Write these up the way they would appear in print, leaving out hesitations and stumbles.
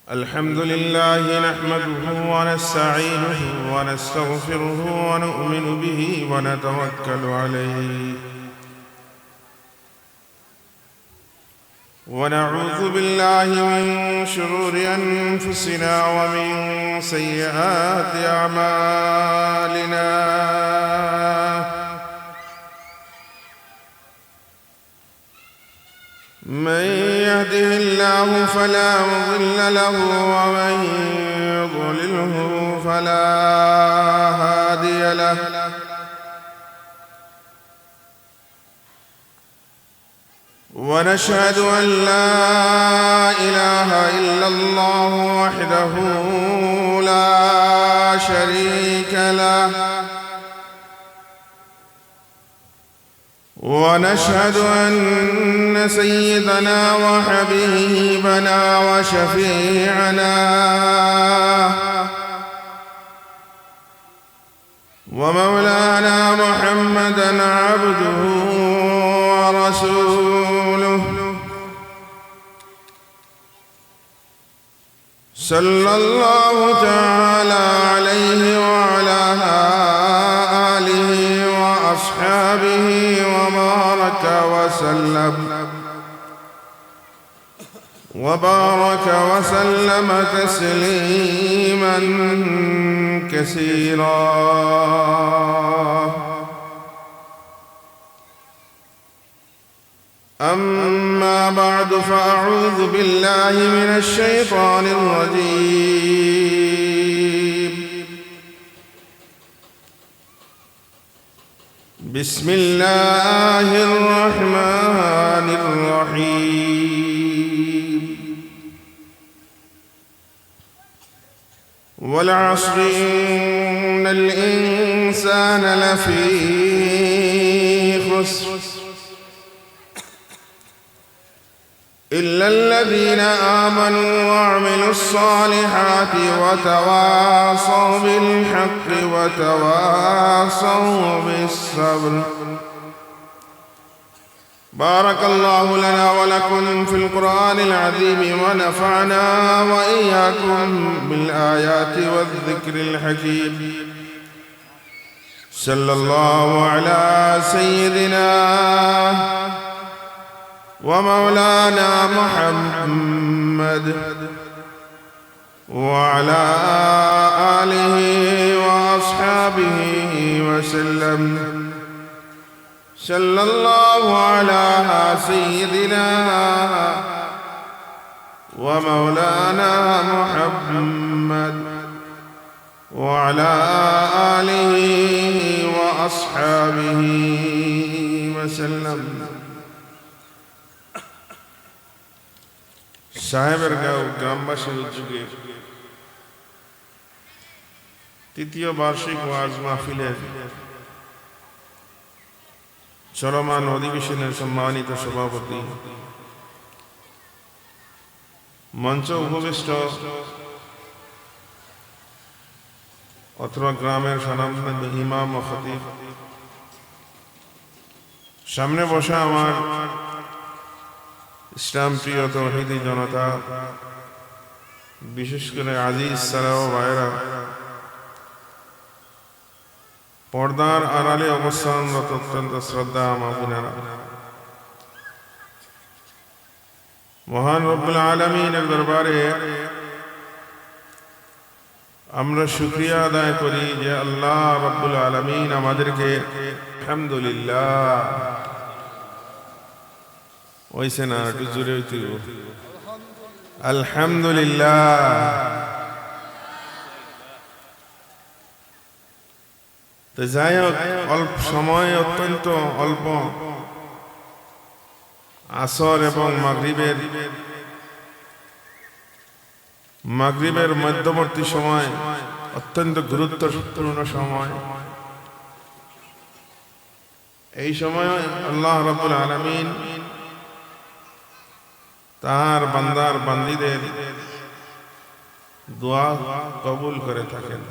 الحمد لله نحمده ونستعينه ونستغفره ونؤمن به ونتوكل عليه ونعوذ بالله من شرور أنفسنا ومن سيئات أعمالنا من يهده الله فلا مضل له ومن يضلله فلا هادي له ونشهد أن لا إله إلا الله وحده لا شريك له ونشهد أن سيدنا وحبيبنا وشفيعنا ومولانا محمدا عبده ورسوله صلى الله تعالى عليه وعلى آله وأصحابه وبارك وسلم تسليما كثيرا. أما بعد فأعوذ بالله من الشيطان الرجيم. بسم الله الرحمن الرحيم. والعصر إن الإنسان لفي خسر إلا الذين آمنوا وعملوا الصالحات وتواصوا بالحق وتواصوا بالصبر. بارك الله لنا ولكم في القرآن العظيم ونفعنا وإياكم بالآيات والذكر الحكيم. صلى الله على سيدنا ومولانا محمد وعلى آله وأصحابه وسلم. صلى الله على سيدنا ومولانا محمد وعلى آله وأصحابه وسلم. সাহেবের গাঁও গ্রামবাসীর উদ্যোগে তৃতীয় বার্ষিক ওয়াজ মাহফিলের চলমান অধিবেশনের সম্মানিত সভাপতি, মঞ্চ উপবিষ্ট অত্র গ্রামের স্বনামধন্য ইমাম ও খতিব, সামনে বসা আমার ইসলাম প্রিয় তৌহিদি জনতা, বিশেষ করে আজিজ সালাও ভাইরা, পর্দার আড়ালে অবস্থানরত অত্যন্ত শ্রদ্ধা মাহবুবেরা, মহান রব্বুল আলামিনের দরবারে আমরা শুকরিয়া আদায় করি যে আল্লাহ রব্বুল আলামিন আমাদেরকে আলহামদুলিল্লাহ ওইসে না একটু জোরে হইতে আলহামদুলিল্লাহ তো যাই হোক, অল্প সময়, অত্যন্ত অল্প আসর এবং মাগরিবের মধ্যবর্তী সময়, অত্যন্ত গুরুত্বপূর্ণ সময়। এই সময় আল্লাহ রাব্বুল আলামিন তার বান্দার বান্দীদের দোয়া কবুল করে থাকেন।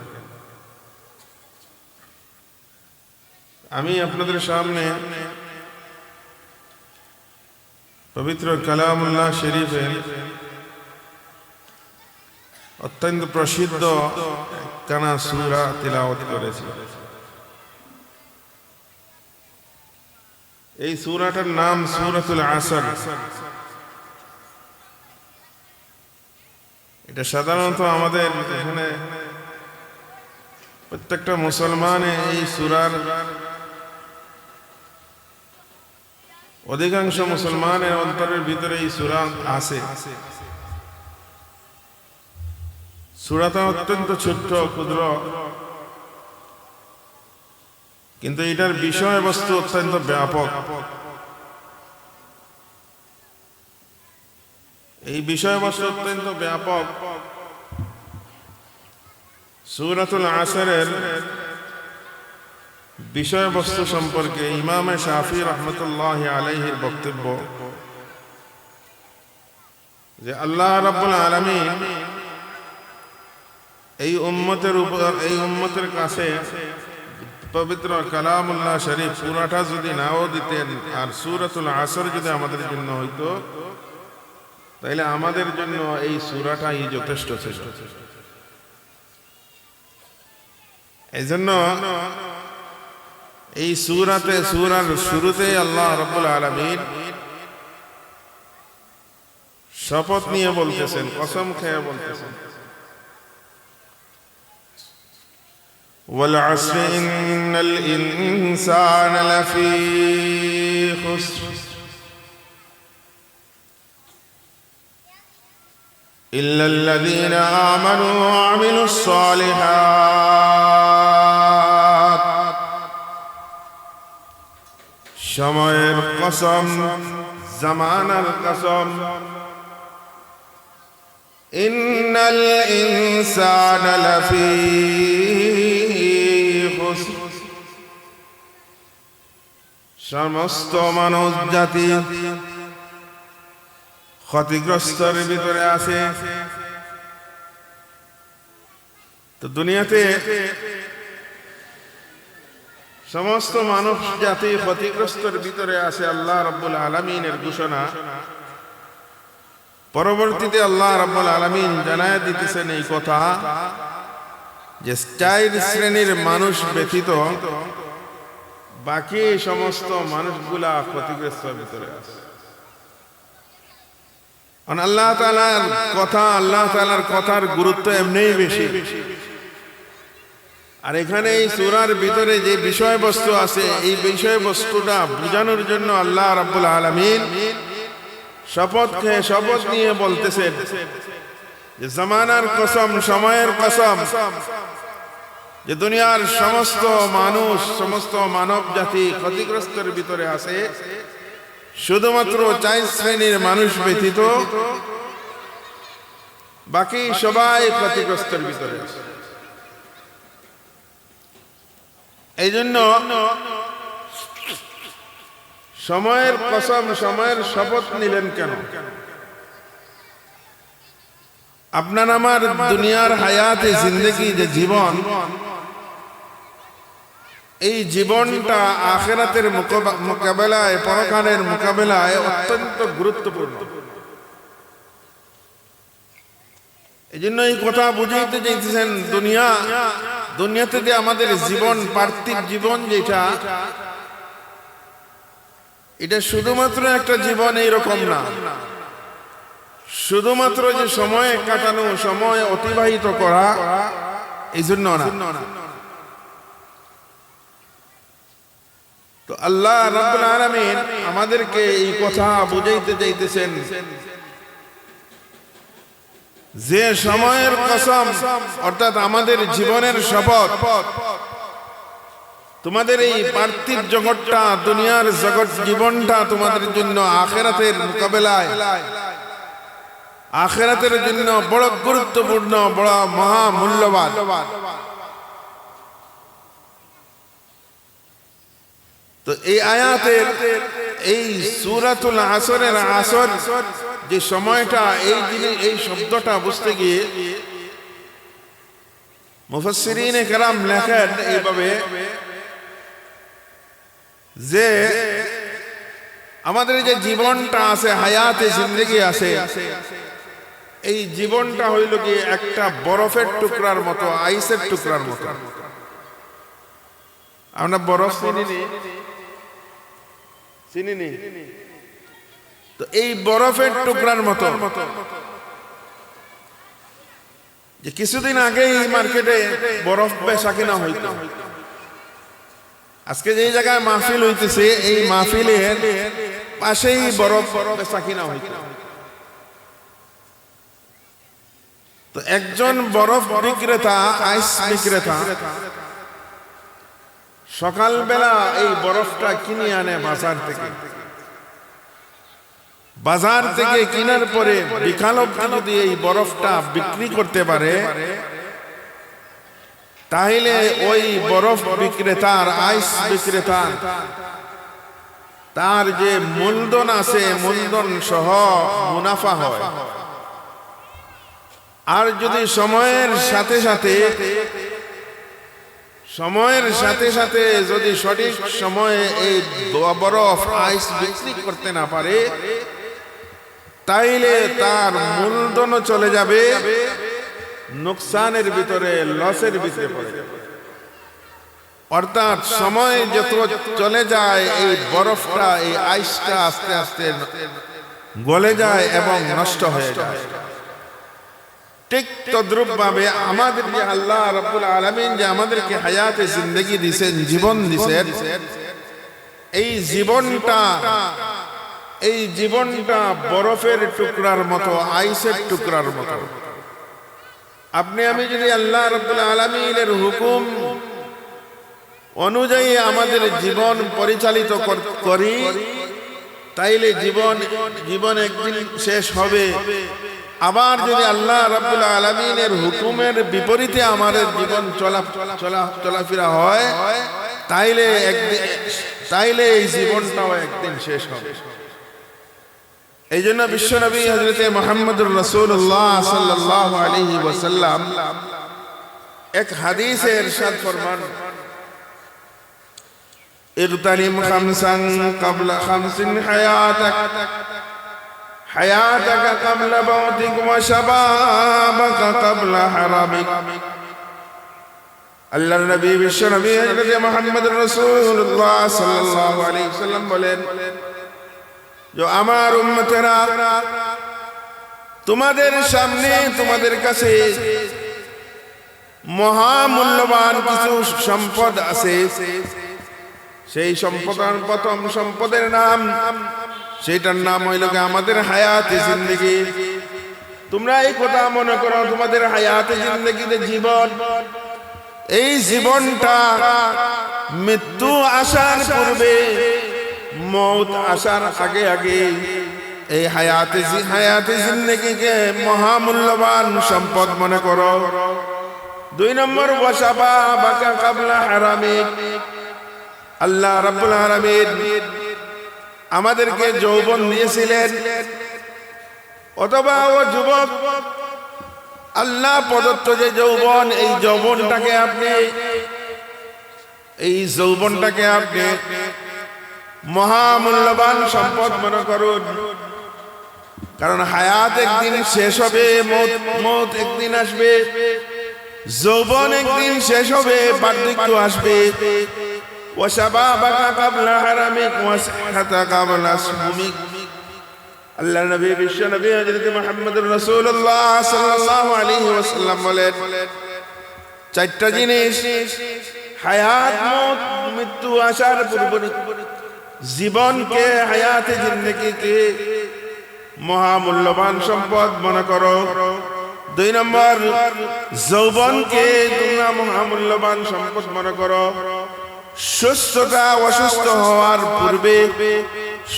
আমি আপনাদের সামনে পবিত্র কালামুল্লাহ শরীফের অত্যন্ত প্রসিদ্ধ কানা সূরা তিলাওয়াত করেছি। এই সূরাটার নাম সূরাতুল আসর। এটা সাধারণত আমাদের এখানে প্রত্যেকটা মুসলমান এই সূরার অধিকাংশ মুসলমানের অন্তরের ভিতরে এই সূরা আছে। সূরাটা অত্যন্ত ছোট্ট ক্ষুদ্র, কিন্তু এটার বিষয়বস্তু অত্যন্ত ব্যাপক। এই বিষয়বস্তু অত্যন্ত ব্যাপক। সূরাতুল আসরের বিষয়বস্তু সম্পর্কে ইমাম শাফি রাহমাতুল্লাহি আলাইহির বক্তব্য যে আল্লাহ রাব্বুল আলামিন এই উম্মতের কাছে পবিত্র কালামুল্লাহ শরীফ পুরাটা যদি নাও দিতেন আর সূরাতুল আসর যদি আমাদের জন্য হইতো, তাহলে আমাদের জন্য এই সূরাটাই যথেষ্ট ছিল। এজন্য এই সূরার শুরুতে আল্লাহ রাব্বুল আলামিন শপথ নিয়ে বলতেছেন, কসম খেয়ে বলতেছেন, ওয়াল আসরি ইন্নাল ইনসানা লাফি খুসর ইল্লাল্লাযীনা আমানু ওয়া আমিলুস সালিহাত। সময়ের কসম, জামানার কসম, ইন্নাল ইনসানা লাফি খুসর, সমস্ত মানব জাতি ক্ষতিগ্রস্তের ভিতরে আছে। তো দুনিয়াতে সমস্ত মানব জাতি ক্ষতিগ্রস্তের ভিতরে আছে, আল্লাহ রাব্বুল আলামিনের ঘোষণা। পরবর্তীতে আল্লাহ রাব্বুল আলামিন জানায় দিতেছেন এই কথা যে 4 শ্রেণীর মানুষ ব্যতীত বাকি সমস্ত মানুষগুলা ক্ষতিগ্রস্তের ভিতরে আছে। আল্লাহ তাআলার কথার গুরুত্ব এমনিই বেশি। আর এখানে এই সূরার ভিতরে যে বিষয়বস্তু আছে, এই বিষয়বস্তুটা বোঝানোর জন্য আল্লাহ রাব্বুল আলামিন শপথ নিয়ে বলতেছেন যে জামানার কসম, সময়ের কসম, যে দুনিয়ার সমস্ত মানুষ, সমস্ত মানব জাতি ক্ষতিগ্রস্তের ভিতরে আছে, শুধুমাত্র 4 শ্রেণীর মানুষ ব্যতীত বাকি সবাই ক্ষতিগ্রস্তের ভিতরে আছে। এই জন্য সময়ের কসম, সময়ের শপথ নিলেন কেন? আপনার আমার দুনিয়ার হায়াতে জিন্দেগি, যে জীবন, এই জীবনটা আখিরাতের মোকাবেলায়, পরকালের মোকাবেলায় অত্যন্ত গুরুত্বপূর্ণ। এই জন্য এই কথা বুঝাইতে চাইতেছেন, দুনিয়াতে যে আমাদের জীবন, পার্থিব জীবন যেটা, এটা শুধুমাত্র একটা জীবন এইরকম না, শুধুমাত্র যে সময় কাটানো, সময় অতিবাহিত করা, এই জন্য না। তো আল্লাহ রাব্বুল আলামিন আমাদেরকে এই কথা বুঝাইতে চাইতেছেন যে সময়ের কসম, অর্থাৎ আমাদের জীবনের শপথ, তোমাদের এই পার্থিব জগৎটা, দুনিয়ার জগৎ জীবনটা তোমাদের জন্য আখিরাতের মোকাবেলায়, আখিরাতের জন্য বড় গুরুত্বপূর্ণ, বড় মহা মূল্যবান। তো এই আয়াতের, এই সূরাতুল আসরের আসর যে সময়টা, এই শব্দটা বুঝতে গিয়ে মুফাসসিরিনে কেরাম লেখেন এইভাবে যে আমাদের যে জীবনটা আছে, হায়াতে জিন্দেগি আছে, এই জীবনটা হইল কি একটা বরফের টুকরার মতো, আইসের টুকরার মতো। আমরা বরফ চিনি, তো এই বরফের টুকরার মতো যে কিছুদিন আগেই মার্কেটে বরফ বেচা কিনা হইত, আজকে যে জায়গায় মাহফিল হইতেছে এই মাহফিলের পাশেই বরফ বেচা কিনা হইত। তো একজন বরফ বিক্রেতা, আইস বিক্রেতা সকালবেলা এই বরফটা কিনে আনে বাজার থেকে কেনার পরে বিকাল অবধি যদি এই বরফটা বিক্রি করতে পারে, তাহলে ওই বরফ বিক্রেতার, আইস বিক্রেতার তার যে মূলধন আছে মূলধন সহ মুনাফা হয়। আর যদি সময়ের সাথে সাথে যদি সঠিক সময়ে এই বরফ আইস বিক্রি করতে না পারে, তাইলে তার মূলধন চলে যাবে নুকসানের ভিতরে, লসের ভিতরে পড়ে যাবে। অর্থাৎ সময় যত চলে যায় এই বরফটা, এই আইসটা আস্তে আস্তে গলে যায় এবং নষ্ট হয়ে যায়। ঠিক তদ্রূপ ভাবে আমাদের যে আল্লাহ রাব্বুল আলামিন যে আমাদেরকে হায়াতে জিন্দেগি দিয়েছেন, জীবন দিয়েছেন, এই জীবনটা বরফের টুকরার মতো, আইসের টুকরার মতো। আপনি আমি যদি আল্লাহ রাব্বুল আলামিনের হুকুম অনুযায়ী আমাদের জীবন পরিচালিত করি, তাইলে জীবন একদিন শেষ হবে। আবার যদি আল্লাহ রাব্বুল আলামিনের হুকুমের বিপরীতে আমাদের জীবন চলাফেরা হয়, তাইলে এই জীবনটাও একদিন শেষ হবে। এই জন্য বিশ্বনবী হযরত মুহাম্মদুর রাসূলুল্লাহ সাল্লাল্লাহু আলাইহি ওয়াসাল্লাম এক হাদিসে ইরশাদ ফরমান, ইগতানিম খামসান ক্বাবলা খামসিন হায়াতাকা ক্বাবলা মাউতিক ওয়া শাবাবাকা ক্বাবলা হারামিক। আল্লাহর নবী বিশ্বনবী হযরত মুহাম্মদুর রাসূলুল্লাহ সাল্লাল্লাহু আলাইহি ওয়াসাল্লাম বলেন, যে আমার উম্মতেরা, তোমাদের সামনে, তোমাদের কাছে মহামূল্যবান কিছু সম্পদ আছে। সেই প্রথম সম্পদের নাম, সেটার নাম হইল আমাদের হায়াতে জিন্দেগি। তোমরা এই কথা মনে করো, তোমাদের হায়াতে জিন্দেগিতে জীবন, এই জীবনটা মৃত্যু আসার পূর্বে, মৌত আসার আগে এই হায়াতে জিন্দেগিকে মহামূল্যবান সম্পদ মনে করো। 2 নম্বর, ওয়াশাবাবাকা ক্বাবলা হারামিক। আল্লাহ রাব্বুল আলামিন আমাদেরকে যৌবন দিয়েছিলেন, অথবা ও যুবক, আল্লাহ প্রদত্ত যে যৌবন, এই যৌবনটাকে আপনি মহামূল্যবান সম্পদ মনে করুন। কারণ হায়াত একদিন শেষ হবে, মৌত একদিন আসবে, যৌবন একদিন শেষ হবে, বার্ধক্য আসবে। ওয়াশাবাবাকা ক্বাবলা হারামিক ওয়া সিহহাতাকা ক্বাবলা সুকুমিক। আল্লাহ নবী বিশ্বনবী হযরত মুহাম্মদুর রাসূলুল্লাহ সাল্লাল্লাহু আলাইহি ওয়াসাল্লাম বলেন, 4টা জিনিস হায়াত, মৌত, মৃত্যু আসার পূর্বে জীবনকে, হায়াতে জিন্দেগিকে মহামূল্যবান সম্পদ মনে করো। 2 নম্বর, যৌবনকে তোমরা মহামূল্যবান সম্পদ মনে করো। সুস্থতা, অসুস্থ হওয়ার পূর্বে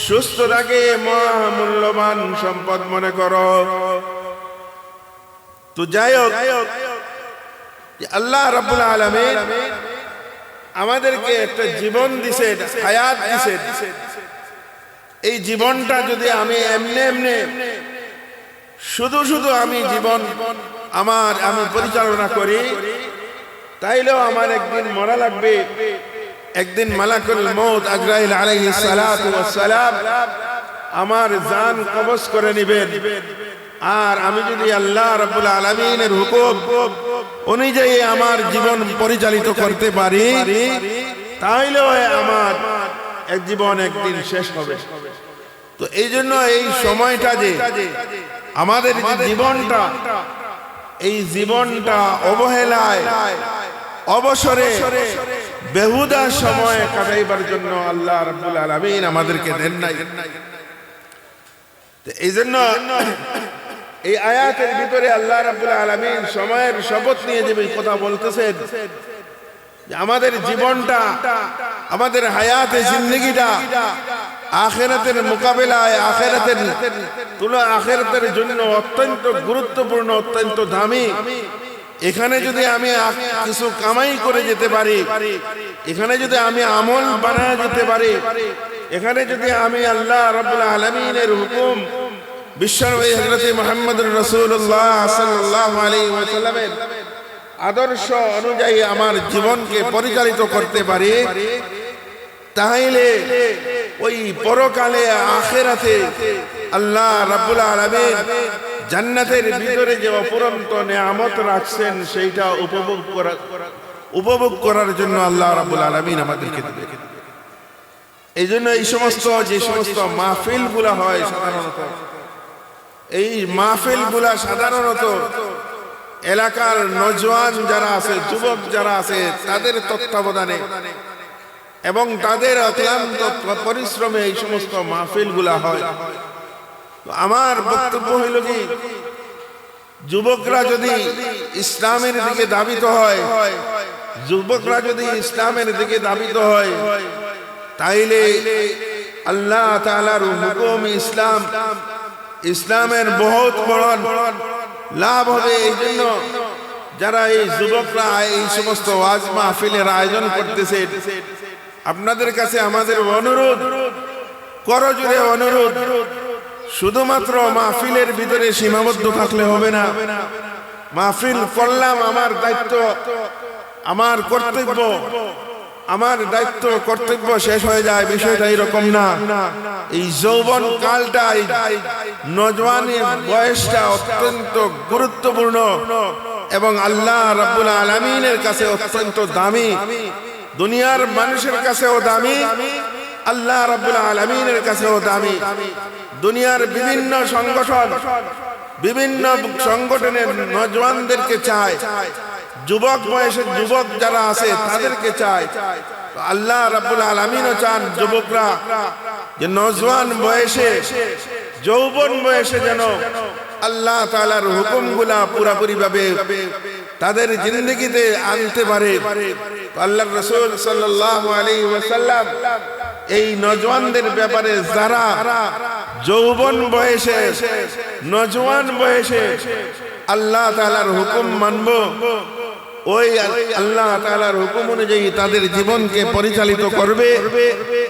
সুস্থতাকে মহামূল্যবান সম্পদ মনে করো। তো যাই হোক, আল্লাহ রাব্বুল আলামিন আমাদেরকে একটা জীবন দিছেন, হায়াত দিছেন। এই জীবনটা যদি আমি এমনি শুধু আমি জীবন আমি পরিচালনা করি, তাইলেও আমার একদিন মরা লাগবে। একদিন মালাকুল মউত আজরাইল আলাইহিস সালাতু ওয়াস সালাম আমার জান কবজ করে নেবেন। আর আমি যদি আল্লাহ রাব্বুল আলামিনের হুকুম অনুযায়ী আমার জীবন পরিচালিত করতে পারি, তাহলে আমার এক জীবন একদিন শেষ হবে। তো এই জন্য এই সময়টা যে আমাদের যে জীবনটা, এই জীবনটা অবহেলায় অবসরে বেহুদা সময় কাটাইবার জন্য আল্লাহ রাব্বুল আলামিন আমাদেরকে দেন নাই। এই জন্য এই আয়াতের ভিতরে আল্লাহ রাব্বুল আলামিন সময়ের শপথ নিয়ে যে কথা বলতেছেন, যে আমাদের জীবনটা, আমাদের হায়াতে জিন্দেগিটা আখিরাতের মোকাবেলায়, আখিরাতের জন্য অত্যন্ত গুরুত্বপূর্ণ, অত্যন্ত দামি। এখানে যদি আমি কিছু কামাই করে যেতে পারি, এখানে যদি আমি আমল বানায় যেতে পারি, এখানে যদি আমি আল্লাহ রাব্বুল আলামিনের হুকুম, বিশ্বনবী হযরত মুহাম্মদুর রাসূলুল্লাহ সাল্লাল্লাহু আলাইহি ওয়াসাল্লামের আদর্শ অনুযায়ী আমার জীবনকে পরিচালিত করতে পারি, তাহলে ওই পরকালে আখিরাতে আল্লাহ রাব্বুল আলামিন জান্নাতের ভিতরে যে অপরন্ত নেয়ামত রাখছেন, সেইটা উপভোগ করার জন্য আল্লাহ রাব্বুল আলামিন আমাদেরকে দেবে। এই জন্য এই সমস্ত যে সমস্ত মাহফিল গুলা হয়, সাধারণত এই মাহফিল গুলা সাধারণত এলাকার নওজোয়ান যারা আছে, যুবক যারা আছে, তাদের তত্ত্বাবধানে এবং তাদের অক্লান্ত পরিশ্রমে এই সমস্ত মাহফিল গুলা হয়। আমার বক্তব্য হইল কি, যুবকরা যদি ইসলামের দিকে ধাবিত হয়, যুবকরা যদি ইসলামের দিকে ধাবিত হয়, তাইলে আল্লাহ তাআলার হুকুম ইসলামের বহুত বড় লাভ হবে। এই জন্য যারা এই যুবকরা এই সমস্ত ওয়াজ মাহফিলের আয়োজন করতেছে, আপনাদের কাছে আমাদের অনুরোধ, করজোড়ে অনুরোধ, শুধুমাত্র মাহফিলের ভিতরে সীমাবদ্ধ থাকলে হবে না। মাহফিল করলাম, আমার দায়িত্ব, আমার কর্তব্য, আমার দায়িত্ব কর্তব্য শেষ হয়ে যায়, বিষয়টা এরকম না। এই যৌবন কালটা, নওজওয়ানের বয়সটা অত্যন্ত গুরুত্বপূর্ণ এবং আল্লাহ রাব্বুল আলামিনের কাছে অত্যন্ত দামি, দুনিয়ার মানুষের কাছেও দামি, আল্লাহ রাব্বুল আলামিনের কাছেও দামি। দুনিয়ার বিভিন্ন সংগঠনের নওজওয়ানদেরকে চায়, যুবক বয়সের যুবক যারা আছে তাদেরকে চায়। আল্লাহ রাব্বুল আলামিনও চান যুবকরা যে নওজওয়ান বয়সে, যৌবন বয়সে যেন আল্লাহ তাআলার হুকুমগুলা পুরোপুরি ভাবে তাদের জিন্দেগিতে আনতে পারে। আল্লাহর রাসূল সাল্লাল্লাহু আলাইহি ওয়াসাল্লাম এই নওজওয়ানদের ব্যাপারে, যারা যৌবন বয়সে, নওজওয়ান বয়সে আল্লাহ তাআলার হুকুম মানব, ওই আল্লাহ তাআলার হুকুম অনুযায়ী তাদের জীবনকে পরিচালিত করবে।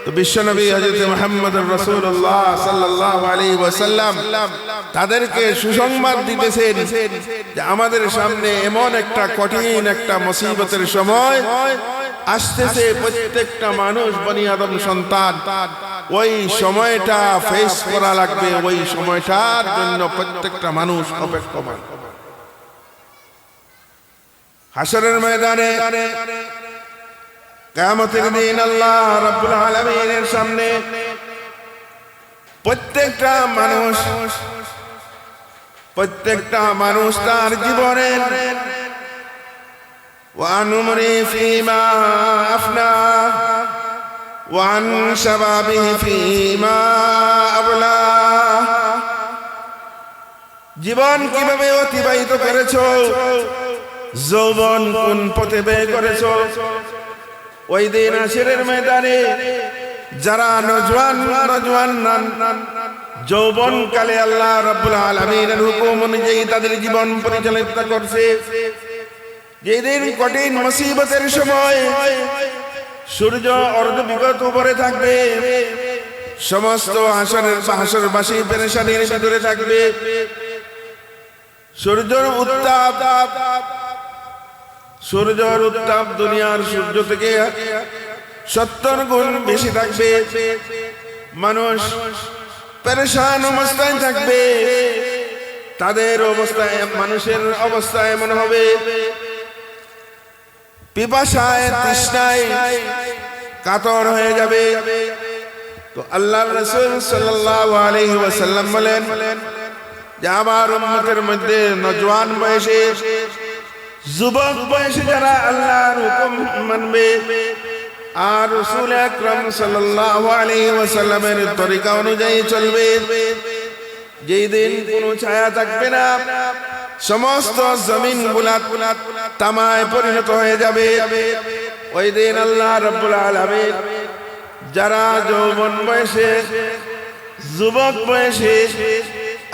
তো বিশ্বনবী হযরত মুহাম্মদুর রাসূলুল্লাহ সাল্লাল্লাহু আলাইহি ওয়াসাল্লাম তাদেরকে সুসংবাদ দিতেছেন যে আমাদের সামনে এমন একটা কঠিন একটা মুসিবতের সময় আসতেছে। প্রত্যেকটা মানুষ, বনি আদম সন্তান, ওই সময়টা ফেস করা লাগবে। ওই সময়টার জন্য প্রত্যেকটা মানুষ অপেক্ষমান। হাশরের ময়দানে, কিয়ামতের দিন আল্লাহ রাব্বুল আলামিনের সামনে প্রত্যেকটা মানুষ তার জীবনের ওয়ানুমরি ফিমা আফনা ওয়ান শাবাবিহি ফিমা আবলা, জীবন কিভাবে অতিবাহিত করেছো, যৌবন কোন পথে ব্যয় করেছো। ওই দিন হাশরের ময়দানে যারা নওজওয়ান যৌবন কালে আল্লাহ রাব্বুল আলামিনের হুকুম অনুযায়ী তাদের জীবন পরিচালিত করছে, যেদিন কঠিন মুসিবতের সময় সূর্য অর্ধবিগত উপরে থাকবে, সমস্ত হাশরবাসী পেরেশানির ভিতরে থাকবে। সূর্যের উত্তাপ দুনিয়ার সূর্য থেকে 70 গুণ বেশি থাকবে। মানুষ পেরেশান অবস্থায় থাকবে, তাদের অবস্থায়, মানুষের অবস্থা এমন হবে, পিপাসায় তৃষ্ণায় কাতর হয়ে যাবে। তো আল্লাহর রাসূল সাল্লাল্লাহু আলাইহি ওয়াসাল্লাম বলেন যে আমার উম্মতের মধ্যে নওজোয়ান বয়সে, যুবক বয়সে যারা আল্লাহর হুকুম মানবে আর রাসূল আকরাম সাল্লাল্লাহু আলাইহি ওয়াসাল্লামের তরিকা অনুযায়ী চলবে, যেই দিন কোনো ছায়া থাকবে না, সমস্ত জমিন গুলাত তামায় পরিণত হয়ে যাবে, ওই দিন আল্লাহ রাব্বুল আলামিন যারা যৌবন বয়সে, যুবক বয়সে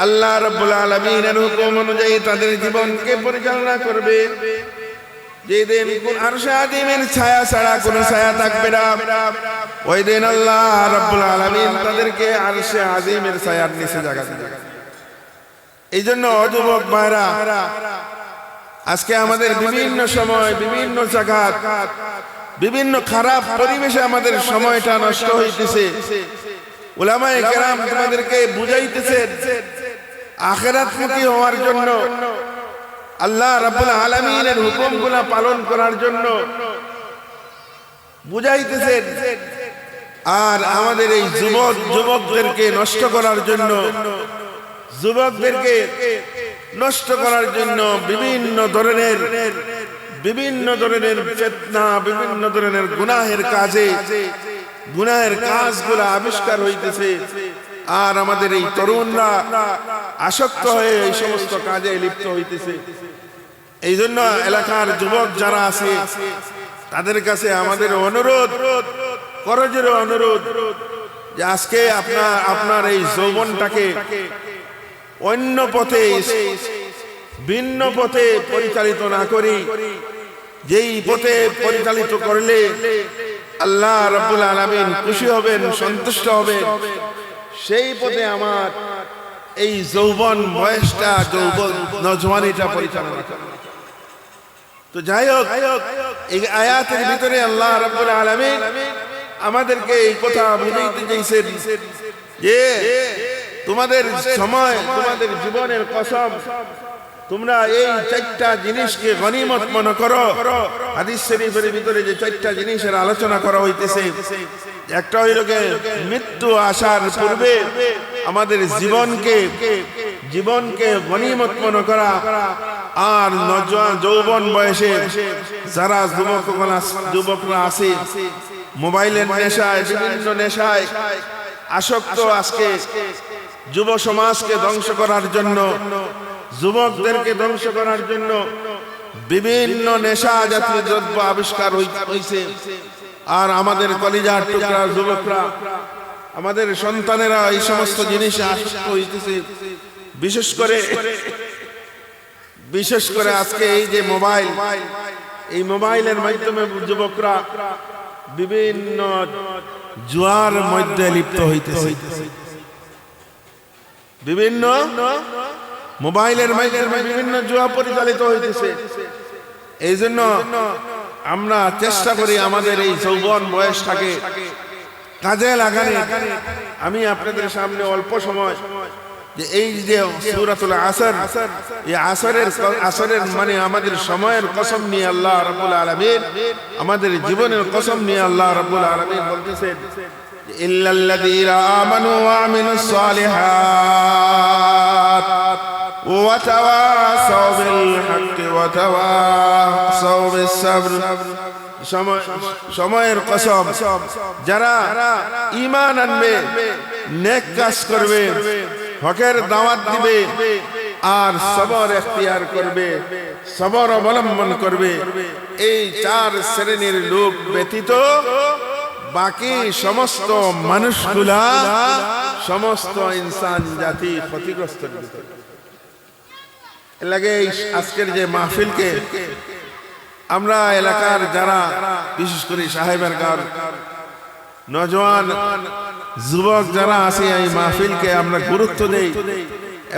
আল্লাহ রাব্বুল আলামিনের হুকুম অনুযায়ী তাদের জীবনকে পরিচালনা করবে, যেদিন কোন আরশে আযীমের ছায়া ছাড়া কোনো ছায়া থাকবে না, ওই দিন আল্লাহ রাব্বুল আলামিন তাদেরকে আরশে আযীমের ছায়ার নিচে জায়গা দিবেন। এই জন্য যুবক ভাইরা, আজকে আমাদের বিভিন্ন সময়, বিভিন্ন জায়গা, বিভিন্ন খারাপ পরিবেশে আমাদের সময়টা নষ্ট হইতেছে। উলামায়ে কেরাম তোমাদেরকে বুঝাইতেছেন আখিরাতমুখী হওয়ার জন্য, আল্লাহ রাব্বুল আলামিনের হুকুমগুলো পালন করার জন্য বুঝাইতেছেন, আর আমাদের এই যুবকদেরকে নষ্ট করার জন্য, যুবকদেরকে নষ্ট করার জন্য বিভিন্ন ধরনের ফিতনা, বিভিন্ন ধরনের গুনাহের কাজগুলো আবিষ্কার হইতেছে, আর আমাদের এই তরুণরা আসক্ত হয়ে এই সমস্ত কাজে লিপ্ত হইতেছে। এই জন্য এলাকার যুবক যারা আছে তাদের কাছে আমাদের অনুরোধ, করজোড়ে অনুরোধ যে আজকে আপনার এই যৌবনটাকে অন্য পথে, ভিন্ন পথে পরিচালিত না করি, যেই পথে পরিচালিত করলে আল্লাহ রাব্বুল আলামিন খুশি হবেন, সন্তুষ্ট হবেন, সেই পথে আমার এই যৌবন বয়সটা, যৌবন নওজওয়ানিটা পরিচালনা করা। তো যাই হোক, এই আয়াতের ভিতরে আল্লাহ রাব্বুল আলামিন আমাদেরকে এই কথা বুঝাইতে চাইছেন যে তোমাদের সময়, তোমাদের জীবনের কসম, তোমরা এই চারটা জিনিসকে গনিমত মনে করো। হাদিস শরীফের ভিতরে যে চারটা জিনিসের আলোচনা করা হইতেছে, একটা হইল মৃত্যু আসার পূর্বে আমাদের জীবনকে গনিমত মনে করা, আর যৌবন বয়সে যারা যুবকরা আছে মোবাইলের নেশায়, বিভিন্ন নেশায় আসক্ত, আজকে যুব সমাজকে ধ্বংস করার জন্য, যুবকদেরকে ধ্বংস করার জন্য বিভিন্ন নেশা জাতীয় দ্রব্য আবিষ্কার হয়েছে। আর আমাদের কলিজার টুকরা যুবকরা, আমাদের সন্তানেরা এই সমস্ত জিনিসে আসক্ত হইতেছে। বিশেষ করে আজকে এই যে মোবাইল, এই মোবাইলের মাধ্যমে যুবকরা বিভিন্ন জুয়ার মধ্যে লিপ্ত হইতেছে। বিভিন্ন মোবাইলের মাধ্যমে বিভিন্ন জুয়া পরিচালিত হইতেছে। এই জন্য আমরা চেষ্টা করি আমাদের এই যৌবন বয়সটাকে কাজে লাগানো। আমি আপনাদের সামনে অল্প সময় যে এই যে সূরাতুল আসর, এই আসরের মানে আমাদের সময়ের কসম নিয়ে আল্লাহ রাব্বুল আলামিন, আমাদের জীবনের কসম নিয়ে আল্লাহ রাব্বুল আলামিন বলতেছেন, ইল্লাল্লাযীনা আমানু ওয়া আমিলুস সালিহাত ওয়া তাওয়াসাউ বিল হাক্কি ওয়া তাওয়াসাউ বিস সাবর। সময়ের কসম, যারা ঈমান আনবে, নেক কাজ করবে, হকের দাওয়াত দিবে, আর সবর এখতিয়ার করবে, সবর অবলম্বন করবে, এই চার শ্রেণীর লোক ব্যতীত বাকি সমস্ত মানুষগুলা, সমস্ত ইনসান জাতি ক্ষতিগ্রস্ত। লাগে আজকের যে মাহফিলকে আমরা এলাকার যারা, বিশেষ করে সাহেবের গাঁর নওজোয়ান যুবক যারা আছে, এই মাহফিলকে আমরা গুরুত্ব দেই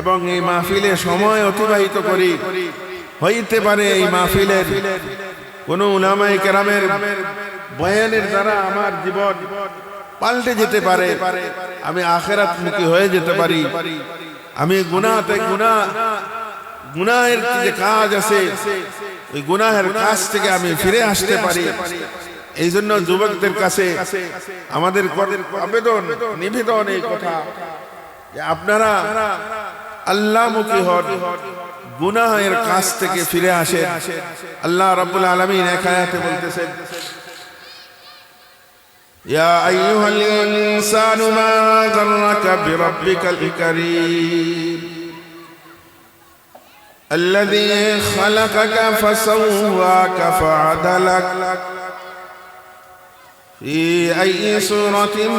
এবং এই মাহফিলে সময় অতিবাহিত করি। হইতে পারে এই মাহফিলের কোন উলামায়ে কেরামের বয়ানের দ্বারা আমার জীবন পাল্টে যেতে পারে, আমি আখিরাতমুখী হয়ে যেতে পারি। আমি গুনাহের যে কাজ আছে ওই গুনাহের কাজ থেকে আমি ফিরে আসতে পারি। এই জন্য যুবকদের কাছে আমাদের আবেদন নিবেদন এই কথা যে আপনারা আল্লাহমুখী হন, গুনাহের কাজ থেকে ফিরে আসেন। আল্লাহ রাব্বুল আলামিন এক আয়াতে বলতেছেন, ইয়া আইয়ুহাল ইনসানু মা গাররাকা বিরাব্বিকাল কারীম আল্লাযী খালাকাকা ফাসাওয়াকা ফাআদালাক ফি আইয়ি সূরাতিন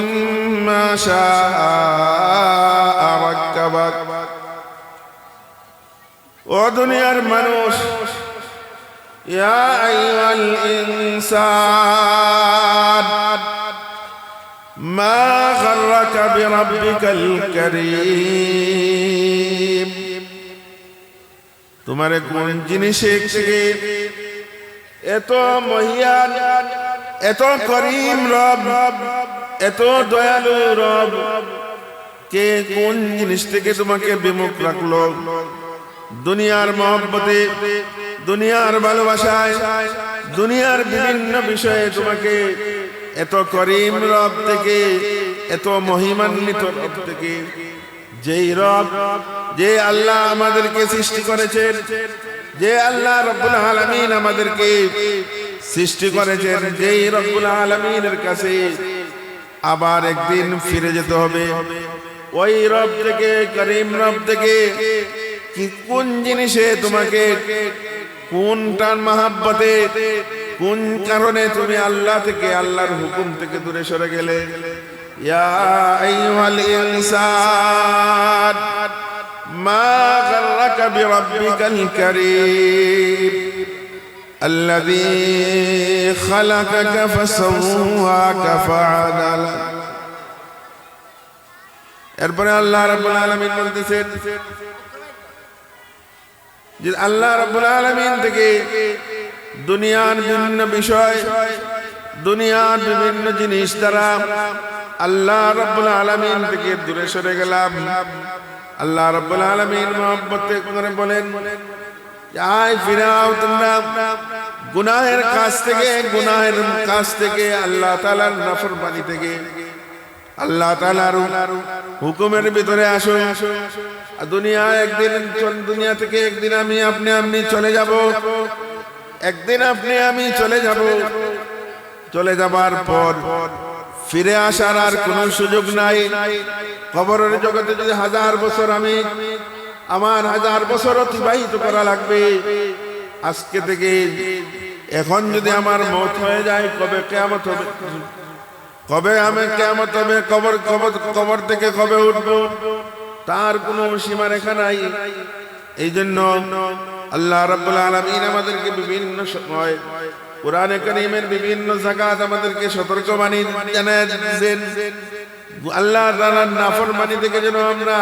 মা শাআ রাক্কাবাক। ও দুনিয়ার মানুষ, ইয়া আইয়ুহাল ইনসান মা গাররাকা বিরাব্বিকাল কারীম, তোমার কোন জিনিসে থেকে এত মহিয়ান, এত করিম রব, এত দয়ালু রব কে কোন জিনিস থেকে তোমাকে বিমুখ রাখলো? দুনিয়ার মহব্বতে, দুনিয়ার ভালোবাসায়, দুনিয়ার বিভিন্ন বিষয়ে তোমাকে এত করিম রব থেকে, এত মহিমান্বিত রব থেকে, যেই রব, যে আল্লাহ আমাদেরকে সৃষ্টি করেছেন, যে আল্লাহ রব্বুল আলামিন আমাদেরকে সৃষ্টি করেছেন, যেই রব্বুল আলামিনের কাছে আবার একদিন ফিরে যেতে হবে, ওই রব থেকে, করিম রব থেকে কোন জিনিসে তোমাকে, কোনটার মহব্বতে, কোন কারণে তুমি আল্লাহ থেকে, আল্লাহর হুকুম থেকে দূরে সরে গেলে? ইয়া আইয়ুহাল ইনসান মা গাররাকা বিরাব্বিকাল কারীম আল্লাযী খালাকাকা ফাসাওয়াকা ফাআদালাক। এরপরে আল্লাহ রাব্বুল আলামিন বলতেছেন যে আল্লাহ রাব্বুল আলামিন থেকে দুনিয়ার বিভিন্ন বিষয়, দুনিয়ার বিভিন্ন জিনিস দ্বারা আল্লাহ রাব্বুল আলামিন থেকে দূরে সরে গেলাম। আল্লাহ রাব্বুল আলামিন মহব্বতে করে বলেন, আয় ফিরাও তোমরা গুনাহের কাজ থেকে, গুনাহের কাজ থেকে, আল্লাহ তাআলার নাফরমানি থেকে, আল্লাহ তাআলার হুকুমের ভিতরে আসো। দুনিয়া একদিন, দুনিয়া থেকে একদিন আপনি চলে যাব, একদিন আমি চলে যাব। চলে যাবার পর ফিরে আসার আর কোনো সুযোগ নাই। কবরের জগতে যদি 1000 বছর আমার 1000 বছর অতিবাহিত করা লাগবে আজকে থেকে। এখন যদি আমার মওত হয়ে যায়, কবে কিয়ামত হবে, কবে কিয়ামত হবে, কবর থেকে কবে উঠবো তার কোনো সীমারেখা নাই। এই জন্য আল্লাহ রাব্বুল আলামিন আমাদেরকে বিভিন্ন সময় কুরআনে কারীমের বিভিন্ন জায়গায় আমাদেরকে সতর্কবাণী জানায় দিয়েছেন। আল্লাহর তাআলার নাফরমানি থেকে যেন আমরা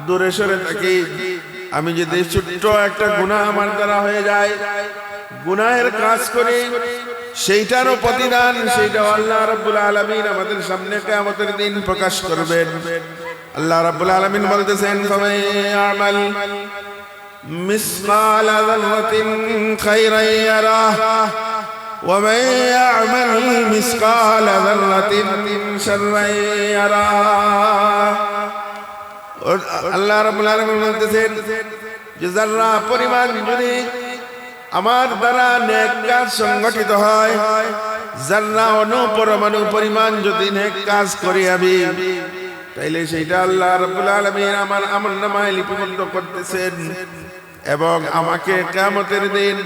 দূরে সরে থাকি। আমি যদি ছোট্ট একটা গুনাহ আমার দ্বারা হয়ে যায়, গুনাহের কাজ করি, সেইটারও প্রতিদান, সেইটা আল্লাহ রাব্বুল আলামিন আমাদের সামনে কিয়ামতের দিন প্রকাশ করবেন। আল্লাহ রাব্বুল আলামিন বলতেছেন, ফামান ইয়ামাল মিসকালা যাররাতিন খায়রান ইয়ারাহ ওয়া মান ইয়ামাল মিসকালা যাররাতিন শাররান ইয়ারাহ। আল্লাহ রাব্বুল আলামিন বলতেছেন যে যারা পরিমাণ যদি আমার দ্বারা নেক কাজ সংগঠিত হয়, যারা অনুপরমাণু পরিমাণ যদি নেক কাজ করি আমি, তাইলে সেইটা আল্লাহ রাব্বুল আলামিন আমার আমলনামায় লিপিবদ্ধ করতেছেন এবং আমাকে কিয়ামতের দিন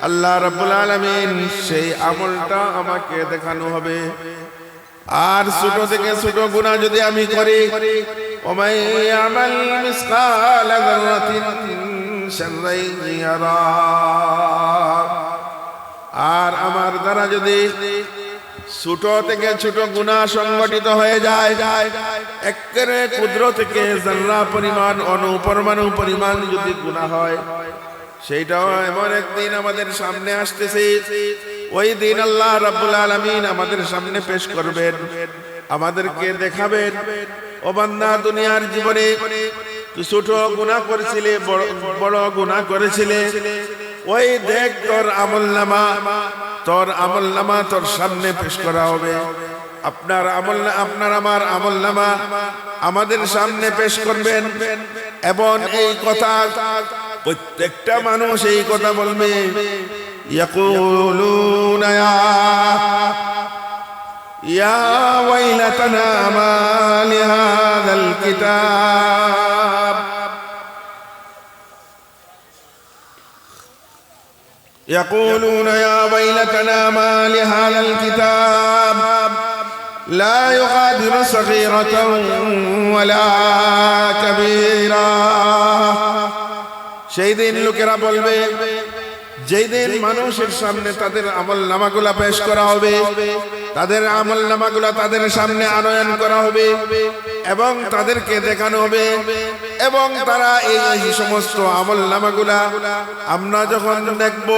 আল্লাহ রাব্বুল আলামিন সেই আমলটা আমাকে দেখানো হবে। আর ছোট থেকে ছোট গুনাহ যদি আমি করি, ওমাই আমাল মিসকালা যাররাতিন শাররান ইয়ারা, আর আমার দ্বারা যদি ছোট থেকে ছোট গুনাহ সংগঠিত হয়ে যায়, একেবারে ক্ষুদ্র থেকে জাররা পরিমাণ, অনুপরমাণু পরিমাণ যদি গুনাহ হয়, সেইটাও এমন একদিন আমাদের সামনে আসতেছে। ওই দিন আল্লাহ রাব্বুল আলামিন আমাদের সামনে পেশ করবেন, আমাদেরকে দেখাবেন, ও বান্দা দুনিয়ার জীবনে তুই ছোট গুনাহ করেছিলে, বড় গুনাহ করেছিলে, ওই দেখ তোর আমলনামা, তোর আমলনামা তোর সামনে পেশ করা হবে। আপনার আমার আমলনামা আমাদের সামনে পেশ করবেন, এবং এই কথা প্রত্যেকটা মানুষ এই কথা বলবে, ইয়াকুলুনা ইয়া ওয়াইলাতানা মা লিহাযাল কিতাব, يقولون يا ويلتنا ما لهذا الكتاب لا يغادر صغيرة ولا كبيرة। সেই দিন লোকেরা বলবে, যেই দিন মানুষের সামনে তাদের আমলনামাগুলা পেশ করা হবে, তাদের আমলনামাগুলা তাদের সামনে আনয়ন করা হবে এবং তাদেরকে দেখানো হবে, এবং তারা এই সমস্ত আমলনামাগুলা আমরা যখন দেখব,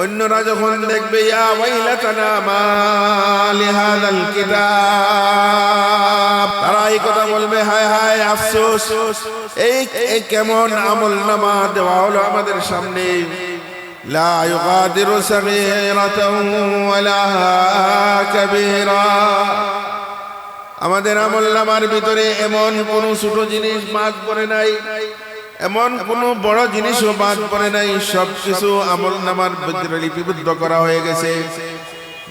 অন্যরা যখন দেখবে, ইয়া ওয়াইলাতানা মা লিহাযাল কিতাব, তারা এই কথা বলবে, হায় হায় আফসোস, এই কেমন আমলনামা দেওয়া হলো আমাদের সামনে, লা ইউগাদিরু সাগীরাতাও ওয়ালা কাবীরা। আমাদের আমলনামার ভিতরে এমন কোন ছোট জিনিস বাদ পড়ে নাই, এমন কোন বড় জিনিসও বাদ পড়ে নাই, সবকিছু আমলনামার ভিতরে লিপিবদ্ধ করা হয়ে গেছে।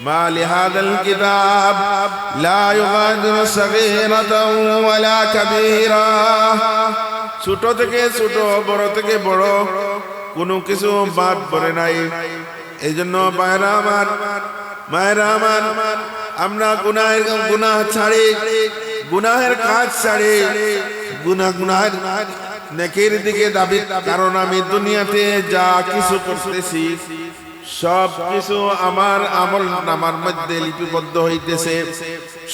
মা লিহাযাল কিতাব লা ইউগাদিরু সাগীরাতাও ওয়ালা কাবীরা, ছোট থেকে ছোট, বড় থেকে বড়, কোনো কিছু বাদ পড়ে নাই। এই জন্য মায়েরা আমার, আমরা গুনাহ ছাড়ি, গুনাহের কাজ ছাড়ি, গুনাহের নেকির দিকে দাবি, কারণ আমি দুনিয়াতে যা কিছু করতেছি সব কিছু আমার আমলনামার মধ্যে লিপিবদ্ধ হইতেছে,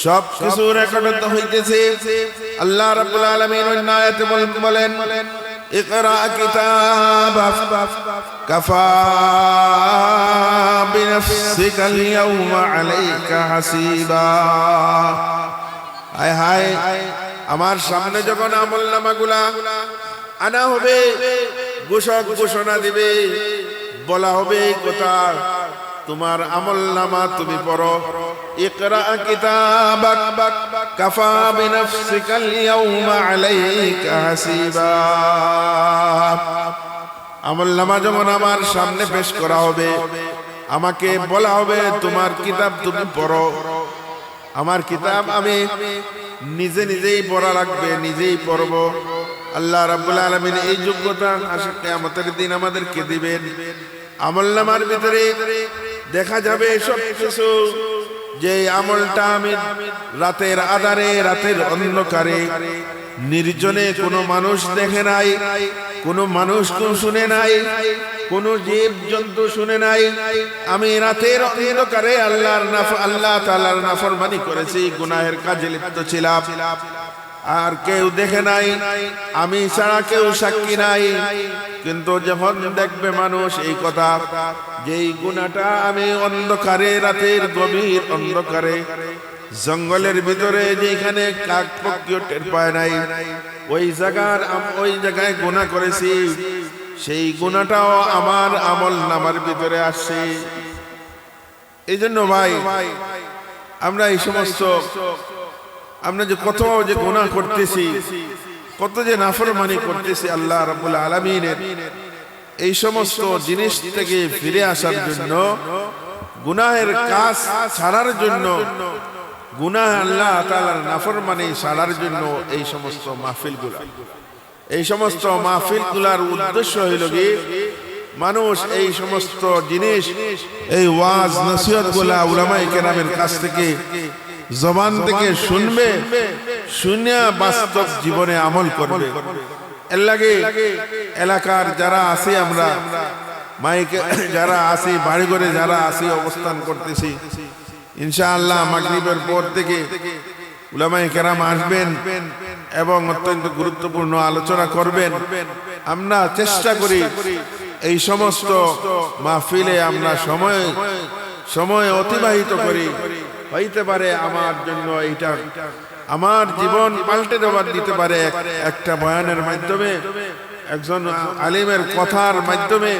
সব কিছু রেকর্ড হইতেছে। আল্লাহ রাব্বুল আলামিন অন্য আয়াতে বলেন, ইকরা কিতাবাক কাফা বিনাফসিকাল ইয়াওমা আলাইকা হাসিবা। হায় হায়, আমার সামনে যখন আমলনামাগুলা আনা হবে, ঘোষক ঘোষণা দিবে, বলা হবে এই কথা, তোমার আমলনামা তুমি পড়ো, ইকরা কিতাবাক কাফা বিনাফসিকাল ইয়াওমা আলাইকা হাসিবা। আমলনামা যখন আমার সামনে পেশ করা হবে, আমাকে বলা হবে তোমার কিতাব তুমি পড়ো। আমার কিতাব আমি নিজেই পড়া লাগবে, নিজেই পড়ব। আল্লাহ রাব্বুল আলামিন এই যোগ্যতা আশা কিয়ামতের দিন আমাদেরকে দিবেন। আমলনামার ভিতরে দেখা যাবে সব কিছু, যে আমলটা আমি রাতের আধারে, রাতের অন্ধকারে, নির্জনে, কোনো মানুষ দেখে নাই, কোনো মানুষ শুনে নাই, কোনো জীব জন্তু শুনে নাই, আমি রাতের অন্ধকারে আল্লাহ তাআলার নাফরমানি করেছি, গুনাহের কাজে লিপ্ত ছিলাম, আর কেউ দেখে নাই, আমি ছাড়া কেউ সাক্ষী নাই। কিন্তু যখন দেখবে মানুষ এই কথা, যে এই গুনাহটা আমি অন্ধকারে, রাতের গভীর অন্ধকারে, জঙ্গলের ভিতরে, যেখানে কাক পক্ষীও টের পায় নাই, ওই জায়গায় গুনাহ করেছি, সেই গুনাহটাও আমার আমলনামার ভিতরে আসছে। এই জন্য ভাই, আমরা এই সমস্ত, আমরা যে কত যে গুনাহ করতেছি, কত যে নাফরমানি করতেছি আল্লাহ রাব্বুল আলামিনের, এই সমস্ত জিনিস থেকে ফিরে আসার জন্য, গুনাহের কাজ ছাড়ার জন্য, গুনাহ আল্লাহ তাআলার নাফরমানি ছাড়ার জন্য এই সমস্ত মাহফিলগুলার উদ্দেশ্য হইল কি, মানুষ এই সমস্ত জিনিস, এই ওয়াজ নসিহতগুলা উলামায়ে কেরামের কাছ থেকে, জবান থেকে শুনবে, শুনে বাস্তব জীবনে আমল করবে। এর লাগে এলাকার যারা আছি, আমরা মাইকে যারা আছি, বাড়ি ঘরে যারা আছি, অবস্থান করতেছি, ইনশাআল্লাহ মাগরিবের পর থেকে উলামায়ে কেরাম আসবেন এবং অত্যন্ত গুরুত্বপূর্ণ আলোচনা করবেন। আমরা চেষ্টা করি এই সমস্ত মাহফিলে আমরা সময় অতিবাহিত করি। হইতে পারে আমার জন্য এইটা আমার জীবন পাল্টে দেওয়ার দিতে পারে একটা বয়ানের মাধ্যমে, একজন আলিমের কথার মাধ্যমে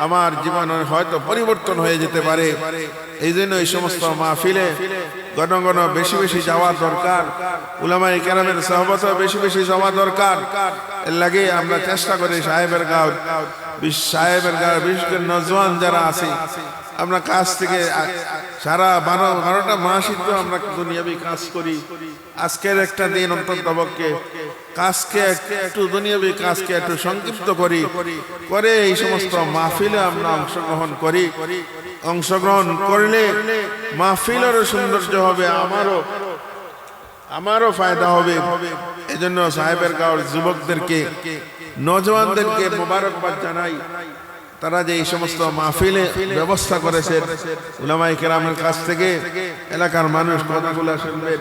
আমার জীবন হয়তো পরিবর্তন হয়ে যেতে পারে। এই জন্য এই সমস্ত মাহফিলে ঘন ঘন বেশি বেশি যাওয়া দরকার, উলামায়ে কেরামের সহবতে বেশি বেশি যাওয়া দরকার। এর লাগে আমরা চেষ্টা করি সাহেবের গাঁও বিশেষ করে নজওয়ান যারা আছে, আমরা কাজ থেকে সারা 12টা মাসই তো আমরা দুনিয়াবি কাজ করি। আজকের একটা দিন অন্ততপক্ষে কাজকে একটু দুনিয়াবি কাজকে একটু সংক্ষিপ্ত করি, করে এই সমস্ত মাহফিলে আমরা অংশগ্রহণ করি। অংশগ্রহণ করলে মাহফিলেরও সৌন্দর্য হবে, আমারও ফায়দা হবে। এজন্য সাহেবের গাঁওর যুবকদেরকে, নজওয়ানদেরকে মোবারকবাদ জানাই। তারা যে এই সমস্ত মাহফিলে ব্যবস্থা করেছেন, উলামায়ে কেরামের কাছ থেকে এলাকার মানুষ কথাগুলো শুনবেন।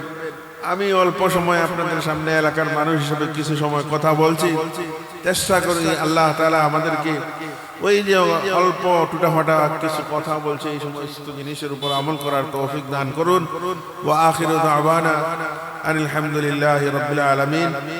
আমি অল্প সময় আপনাদের সামনে এলাকার মানুষ হিসেবে কিছু সময় কথা বলছি। চেষ্টা করি আল্লাহ তাআলা আমাদেরকে ওই যে অল্প টুটাফাটা কিছু কথা বলছে এই সমস্ত জিনিসের উপর আমল করার তৌফিক দান করুন। ওয়া আখিরু দাওয়ানা আলহামদুলিল্লাহি রাব্বিল আলামিন।